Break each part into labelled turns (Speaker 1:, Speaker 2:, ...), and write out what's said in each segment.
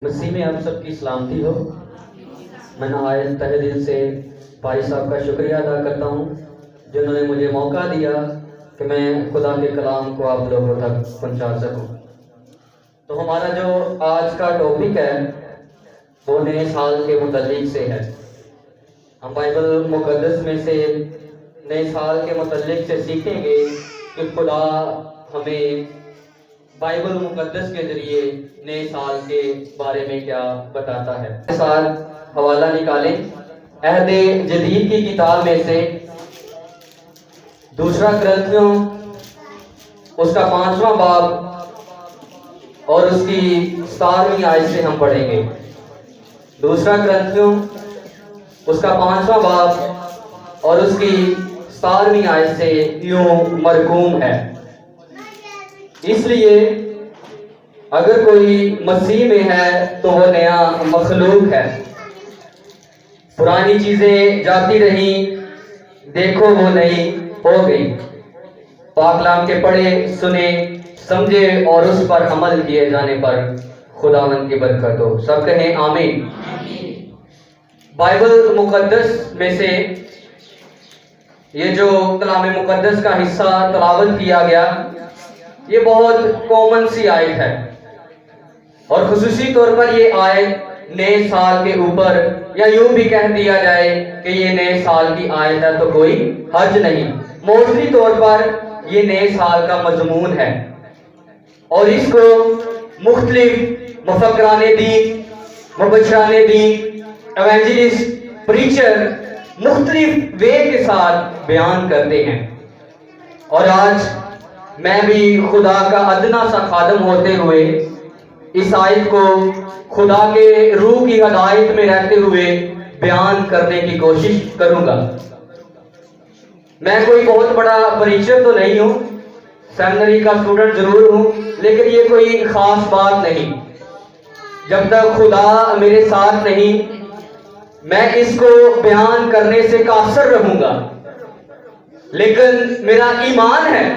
Speaker 1: مسیح میں آپ سب کی سلامتی ہو۔ میں نہایت تہہ دل سے بھائی صاحب کا شکریہ ادا کرتا ہوں جنہوں نے مجھے موقع دیا کہ میں خدا کے کلام کو آپ لوگوں تک پہنچا سکوں۔ تو ہمارا جو آج کا ٹاپک ہے وہ نئے سال کے متعلق سے ہے۔ ہم بائبل مقدس میں سے نئے سال کے متعلق سے سیکھیں گے کہ خدا ہمیں بائبل مقدس کے ذریعے نئے سال کے بارے میں کیا بتاتا ہے۔ سال حوالہ نکالیں عہد جدید کی کتاب میں سے دوسرا کرنتھیوں اس کا 5واں باب اور اس کی 17ویں آیت سے ہم پڑھیں گے۔ دوسرا کرنتھیوں اس کا 5واں باب اور اس کی 17ویں آیت سے یوں مرقوم ہے، اس لیے اگر کوئی مسیح میں ہے تو وہ نیا مخلوق ہے، پرانی چیزیں جاتی رہیں، دیکھو وہ نئی ہو گئی۔ پاک کلام کے پڑھے سنے سمجھے اور اس پر عمل کیے جانے پر خداوند کی برکت ہو۔ سب کہیں آمین۔ بائبل مقدس میں سے یہ جو کلام مقدس کا حصہ تلاوت کیا گیا یہ بہت کامن سی آیت ہے، اور خصوصی طور پر یہ آیت نئے سال کے اوپر، یا یوں بھی کہہ دیا جائے کہ یہ نئے سال کی آیت ہے تو کوئی حرج نہیں، موضوعی طور پر یہ نئے سال کا مضمون ہے، اور اس کو مختلف مفکران دین، مبشران دین، ایونجلسٹ، پریچر مختلف وے کے ساتھ بیان کرتے ہیں۔ اور آج میں بھی خدا کا ادنا سا خادم ہوتے ہوئے اس آیت کو خدا کے روح کی ہدایت میں رہتے ہوئے بیان کرنے کی کوشش کروں گا۔ میں کوئی بہت بڑا پریچر تو نہیں ہوں، سیمنری کا اسٹوڈنٹ ضرور ہوں، لیکن یہ کوئی خاص بات نہیں۔ جب تک خدا میرے ساتھ نہیں میں اس کو بیان کرنے سے قاصر رہوں گا، لیکن میرا ایمان ہے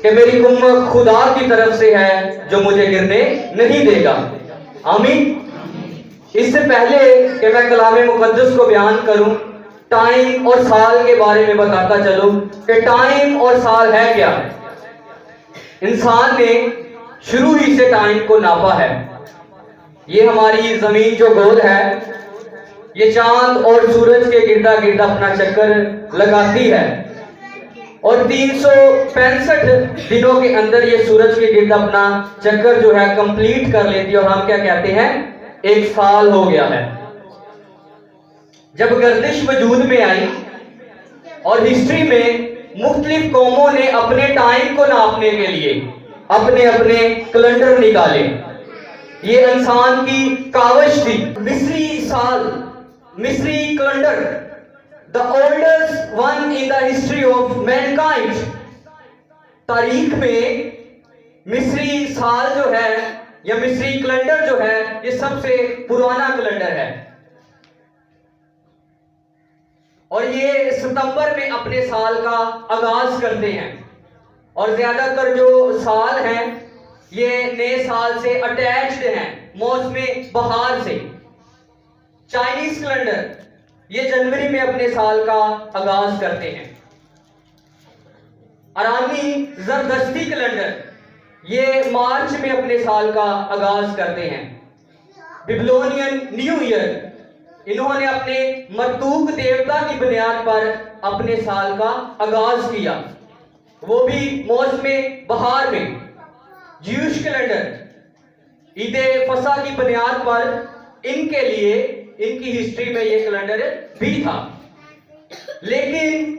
Speaker 1: کہ میری امت خدا کی طرف سے ہے جو مجھے گرنے نہیں دے گا۔ آمین۔ اس سے پہلے کہ میں کلام مقدس کو بیان کروں، ٹائم اور سال کے بارے میں بتاتا چلوں کہ ٹائم اور سال ہے کیا۔ انسان نے شروع ہی سے ٹائم کو ناپا ہے۔ یہ ہماری زمین جو گول ہے یہ چاند اور سورج کے گردا گرد اپنا چکر لگاتی ہے، اور 365 دنوں کے اندر یہ سورج کے گرد اپنا چکر جو ہے کمپلیٹ کر لیتی ہے، اور ہم کیا کہتے ہیں؟ ایک سال ہو گیا ہے۔ جب گردش وجود میں آئی اور ہسٹری میں مختلف قوموں نے اپنے ٹائم کو ناپنے کے لیے اپنے اپنے کیلنڈر نکالے، یہ انسان کی کاوش تھی۔ مصری سال، مصری calendar, the oldest one in the history of mankind، تاریخ میں مصری سال جو ہے یا مصری کیلنڈر جو ہے یہ سب سے پرانا کیلنڈر ہے، اور یہ ستمبر میں اپنے سال کا آغاز کرتے ہیں، اور زیادہ تر جو سال ہیں یہ نئے سال سے اٹیچڈ ہیں، موسم بہار سے۔ چائنیز کیلنڈر یہ جنوری میں اپنے سال کا آغاز کرتے ہیں۔ ایرانی زردشتی کیلنڈر یہ مارچ میں اپنے سال کا آغاز کرتے ہیں۔ بیبلونین نیو ایئر انہوں نے اپنے مرتوک دیوتا کی بنیاد پر اپنے سال کا آغاز کیا، وہ بھی موسم بہار میں۔ جیوش کیلنڈر عید فصح کی بنیاد پر ان کے لیے ان کی ہسٹری میں یہ کیلنڈر بھی تھا، لیکن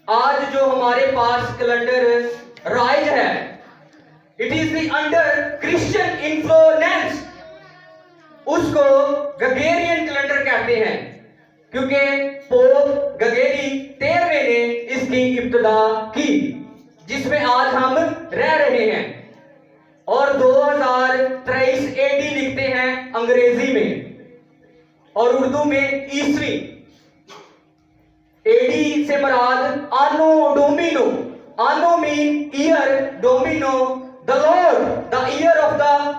Speaker 1: آج جو ہمارے پاس کیلنڈر رائج ہے it is the under Christian influence, اس کو گگیرین کیلنڈر کہتے ہیں، کیونکہ پوپ گگیری 13ویں نے اس کی ابتدا کی، جس میں آج ہم رہ رہے ہیں، اور 2023 AD لکھتے ہیں انگریزی میں، اور اردو میں عیسوی۔ AD سے مراد آنو ڈومینو، آنو مین year, domini The Lord, the year of the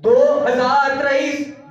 Speaker 1: 2023,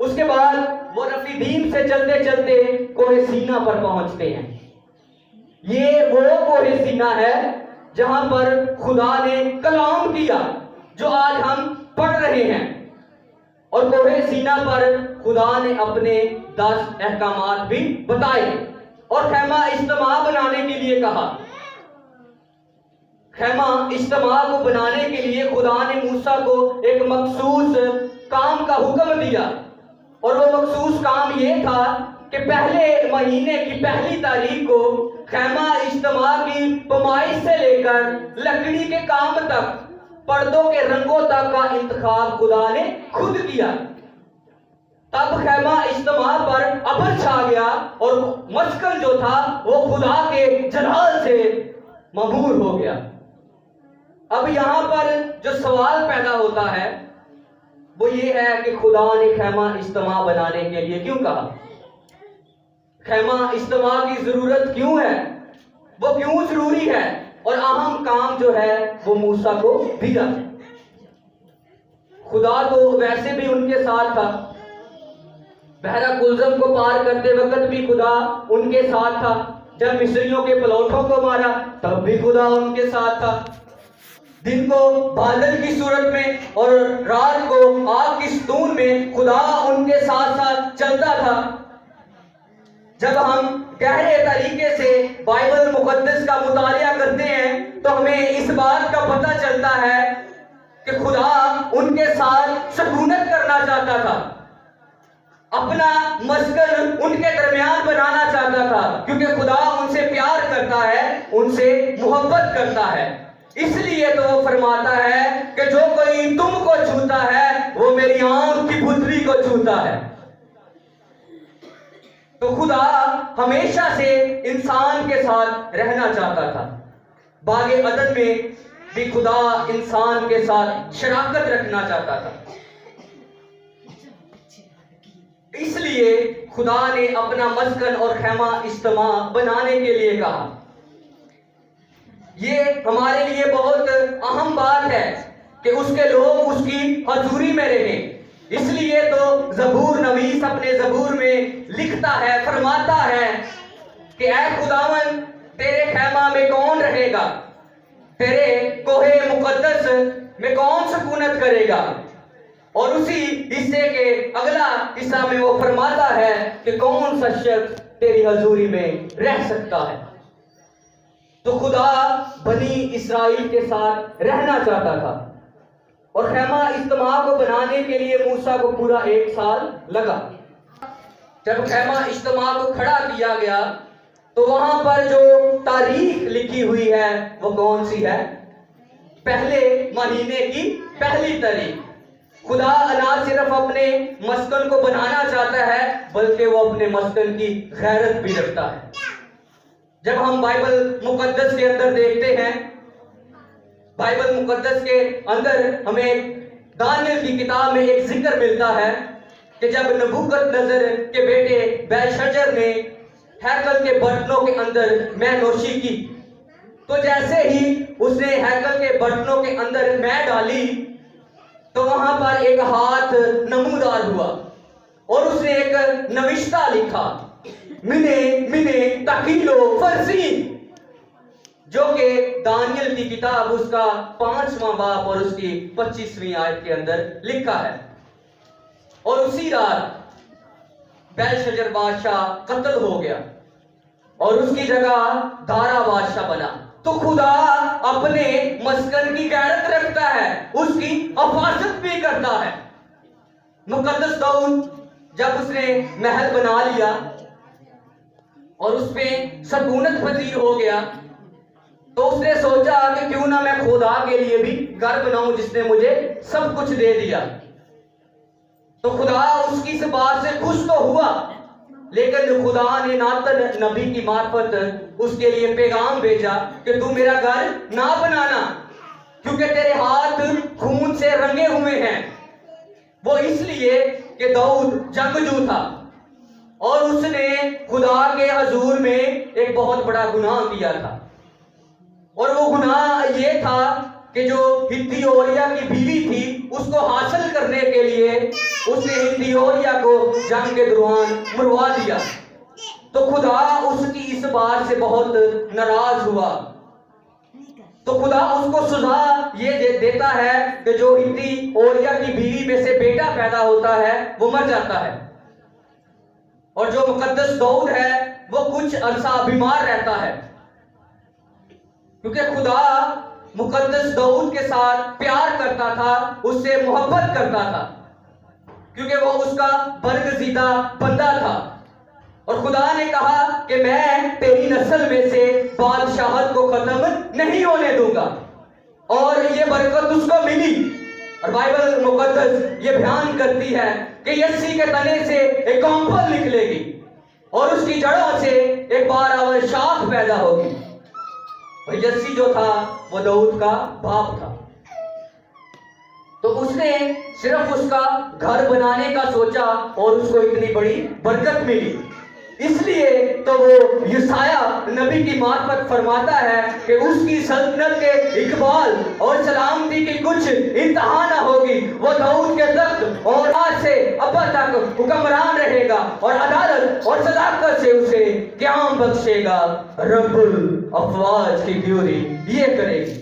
Speaker 1: اس کے بعد وہ رفیدیم سے چلتے چلتے کوہ سینا پر پہنچتے ہیں. یہ وہ کوہ سینا ہے جہاں پر خدا نے کلام کیا جو آج ہم پڑھ رہے ہیں. اور کوہ سینا پر خدا نے اپنے 10 احکامات بھی بتائے اور خیمہ اجتماع بنانے کے لیے کہا. خیمہ اجتماع کو بنانے کے لیے خدا نے موسیٰ کو ایک مخصوص کام کا حکم دیا، اور وہ مخصوص کام یہ تھا کہ پہلے مہینے کی پہلی تاریخ کو خیمہ اجتماع کی پیمائش سے لے کر لکڑی کے کام تک، پردوں کے رنگوں تک کا انتخاب خدا نے خود کیا. تب خیمہ اجتماع پر ابر چھا گیا اور مسکن جو تھا وہ خدا کے جلال سے مبہور ہو گیا. اب یہاں پر جو سوال پیدا ہوتا ہے وہ یہ ہے کہ خدا نے خیمہ اجتماع بنانے کے لیے کیوں کہا؟ خیمہ اجتماع کی ضرورت کیوں ہے؟ وہ کیوں ضروری ہے؟ اور اہم کام جو ہے وہ موسیٰ کو دیا. خدا تو ویسے بھی ان کے ساتھ تھا، بحیرہ کلزم کو پار کرتے وقت بھی خدا ان کے ساتھ تھا، جب مصریوں کے پلوٹوں کو مارا تب بھی خدا ان کے ساتھ تھا، دن کو بادل کی صورت میں اور رات کو آگ کی ستون میں خدا ان کے ساتھ ساتھ چلتا تھا. جب ہم گہرے طریقے سے بائبل مقدس کا مطالعہ کرتے ہیں تو ہمیں اس بات کا پتہ چلتا ہے کہ خدا ان کے ساتھ سکونت کرنا چاہتا تھا، اپنا مسکن ان کے درمیان بنانا چاہتا تھا، کیونکہ خدا ان سے پیار کرتا ہے، ان سے محبت کرتا ہے. اس لیے تو وہ فرماتا ہے کہ جو کوئی تم کو چھوتا ہے وہ میری آنکھ کی پتری کو چھوتا ہے. تو خدا ہمیشہ سے انسان کے ساتھ رہنا چاہتا تھا. باغ عدن میں بھی خدا انسان کے ساتھ شراکت رکھنا چاہتا تھا. اس لیے خدا نے اپنا مسکن اور خیمہ اجتماع بنانے کے لیے کہا. یہ ہمارے لیے بہت اہم بات ہے کہ اس کے لوگ اس کی حضوری میں رہیں. اس لیے تو زبور نویس اپنے زبور میں لکھتا ہے، فرماتا ہے کہ اے خداوند تیرے خیمہ میں کون رہے گا، تیرے کوہ مقدس میں کون سکونت کرے گا. اور اسی حصے کے اگلا حصہ میں وہ فرماتا ہے کہ کون سا شخص تیری حضوری میں رہ سکتا ہے. تو خدا بنی اسرائیل کے ساتھ رہنا چاہتا تھا، اور خیمہ اجتماع کو بنانے کے لیے موسیٰ کو پورا 1 سال لگا. جب خیمہ اجتماع کو کھڑا کیا گیا تو وہاں پر جو تاریخ لکھی ہوئی ہے وہ کون سی ہے؟ پہلے مہینے کی پہلی تاریخ. خدا نہ صرف اپنے مسکن کو بنانا چاہتا ہے بلکہ وہ اپنے مسکن کی غیرت بھی رکھتا ہے. جب ہم بائبل مقدس کے اندر دیکھتے ہیں، بائبل مقدس کے اندر ہمیں دانیل کی کتاب میں ایک ذکر ملتا ہے کہ جب نبوکت نظر کے بیٹے بیلشجر نے ہیکل کے برتنوں کے اندر مے نوشی کی، تو جیسے ہی اس نے ہیکل کے برتنوں کے اندر مے ڈالی تو وہاں پر ایک ہاتھ نمودار ہوا اور اس نے ایک نوشتہ لکھا، منے منے تکیلو فرزین، جو کہ دانیل کی کتاب اس کا 5واں باب اور اس کی 25ویں آیت کے اندر لکھا ہے. اور اسی رات بیلشجر بادشاہ قتل ہو گیا اور اس کی جگہ دارا بادشاہ بنا. تو خدا اپنے مسکن کی غیرت رکھتا ہے، اس کی حفاظت بھی کرتا ہے. مقدس داؤد جب اس نے محل بنا لیا اور اس پہ سکونت پذیر ہو گیا تو اس نے سوچا کہ کیوں نہ میں خدا کے لیے بھی گھر بناؤں جس نے مجھے سب کچھ دے دیا. تو خدا اس کی اس بات سے خوش تو ہوا، لیکن خدا نے ناتن نبی کی معرفت اس کے لیے پیغام بھیجا کہ تو میرا گھر نہ بنانا کیونکہ تیرے ہاتھ خون سے رنگے ہوئے ہیں. وہ اس لیے کہ داؤد جنگجو تھا اور اس نے خدا کے حضور میں ایک بہت بڑا گناہ کیا تھا، اور وہ گناہ یہ تھا کہ جو ہتی اوریا کی بیوی تھی اس کو حاصل کرنے کے لیے اس نے ہتی اوریا کو جنگ کے دوران مروا دیا. تو خدا اس کی اس بات سے بہت ناراض ہوا. تو خدا اس کو سزا یہ دیتا ہے کہ جو ہتی اوریا کی بیوی میں سے بیٹا پیدا ہوتا ہے وہ مر جاتا ہے. اور جو مقدس داؤد ہے وہ کچھ عرصہ بیمار رہتا ہے. کیونکہ خدا مقدس داؤد کے ساتھ پیار کرتا تھا, اس سے محبت کرتا تھا, کیونکہ وہ اس کا برگزیدہ بندہ تھا. اور خدا نے کہا کہ میں تیری نسل میں سے بادشاہت کو ختم نہیں ہونے دوں گا. اور یہ برکت اس کو ملی. اور بائبل مقدس یہ بیان کرتی ہے کہ یسی کے تنے سے ایک قوم نکلے گی اور اس کی جڑوں سے ایک بارآور شاخ پیدا ہوگی. اور یسی جو تھا وہ داؤد کا باپ تھا. تو اس نے صرف اس کا گھر بنانے کا سوچا اور اس کو اتنی بڑی برکت ملی. اس لیے تو وہ یسایہ نبی کی معرفت فرماتا ہے کہ اس کی سلطنت کے اقبال اور سلامتی کی کچھ انتہا نہ ہوگی. وہ داؤد کے تخت اور آج سے ابا تک حکمران رہے گا اور عدالت اور صداقت سے اسے قیام بخشے گا. رب الافواج کی گیوری یہ کرے گی.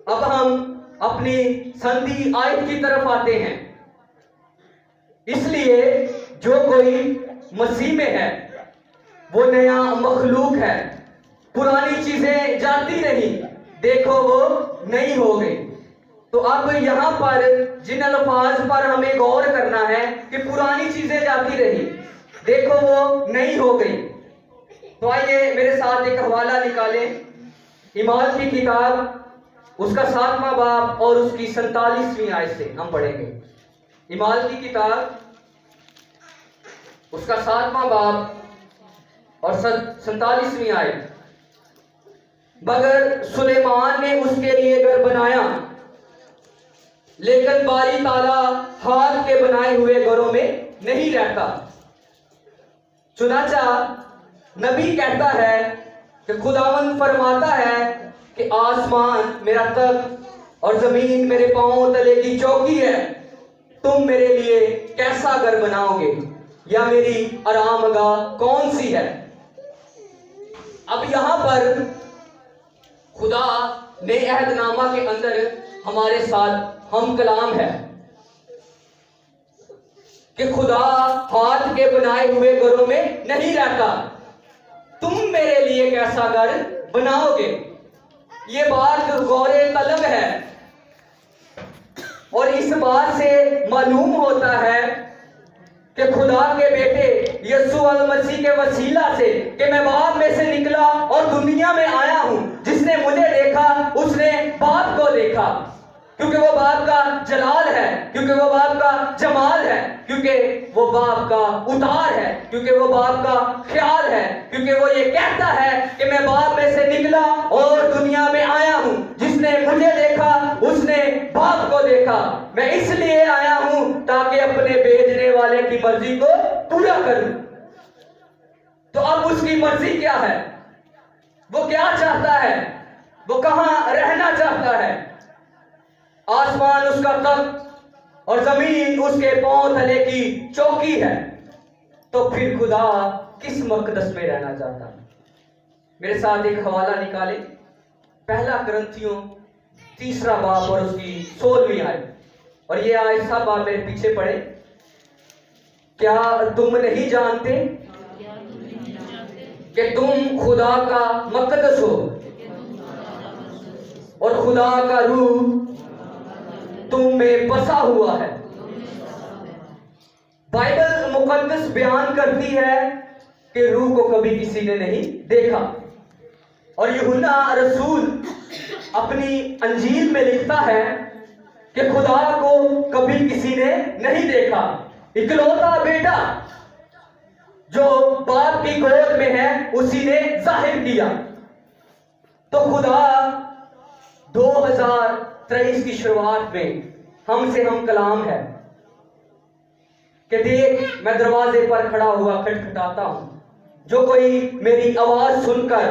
Speaker 1: اب ہم اپنی سندھی آیت کی طرف آتے ہیں. اس لیے جو کوئی مسیح میں ہے وہ نیا مخلوق ہے. پرانی چیزیں جاتی رہی, دیکھو وہ نئی ہو گئی. تو اب یہاں پر جن الفاظ پر ہمیں غور کرنا ہے کہ پرانی چیزیں جاتی رہی, دیکھو وہ نئی ہو گئی. تو آئیے میرے ساتھ ایک حوالہ نکالیں. اعمال کی کتاب اس کا 7واں باب اور اس کی 47ویں آیت سے ہم پڑھیں گے. اعمال کی کتاب اس کا 7واں باب اور 47ویں آیت. مگر سلیمان نے اس کے لیے گھر بنایا, لیکن باری تعالیٰ ہاتھ کے بنائے ہوئے گھروں میں نہیں رہتا. چنانچہ نبی کہتا ہے کہ خداوند فرماتا ہے کہ آسمان میرا تخت اور زمین میرے پاؤں تلے کی چوکی ہے. تم میرے لیے کیسا گھر بناؤ گے, یا میری آرام گاہ کون سی ہے. اب یہاں پر خدا نئے عہد نامہ کے اندر ہمارے ساتھ ہم کلام ہے کہ خدا ہاتھ کے بنائے ہوئے گھروں میں نہیں رہتا. تم میرے لیے کیسا گھر بناؤ گے. یہ بات غور طلب ہے, اور اس بات سے معلوم ہوتا ہے کہ خدا کے بیٹے یسوع المسیح کے وسیلہ سے کہ میں باپ میں سے نکلا اور دنیا میں آیا ہوں, جس نے مجھے دیکھا اس نے باپ کو دیکھا. کیونکہ وہ باپ کا جلال ہے, کیونکہ وہ باپ کا جمال ہے, کیونکہ وہ باپ کا اتار ہے, کیونکہ وہ باپ کا خیال ہے, کیونکہ وہ یہ کہتا ہے کہ میں باپ میں سے نکلا اور دنیا میں آیا ہوں. جس نے مجھے دیکھا اس نے باپ کو دیکھا. میں اس لیے آیا ہوں تاکہ اپنے بھیجنے والے کی مرضی کو پورا کروں. تو اب اس کی مرضی کیا ہے, وہ کیا چاہتا ہے, وہ کہاں رہنا چاہتا ہے. آسمان اس کا تخت اور زمین اس کے پاؤں تلے کی چوکی ہے. تو پھر خدا کس مقدس میں رہنا چاہتا ہے. میرے ساتھ ایک حوالہ نکالیں. پہلا کرنتھیوں 3 باب اور اس کی 16ویں آیت. اور یہ آیت سب آپ میرے پیچھے پڑھیں. کیا تم نہیں جانتے کہ تم خدا کا مقدس ہو اور خدا کا روح تم میں بسا ہوا ہے. بائبل مقدس بیان کرتی ہے کہ روح کو کبھی کسی نے نہیں دیکھا. اور یوحنا رسول اپنی انجیل میں لکھتا ہے کہ خدا کو کبھی کسی نے نہیں دیکھا. اکلوتا بیٹا جو باپ کی گود میں ہے اسی نے ظاہر کیا. تو خدا 2023 کی شروعات میں ہم سے ہم کلام ہے کہ دیکھ میں دروازے پر کھڑا ہوا کھٹکھٹاتا ہوں. جو کوئی میری آواز سن کر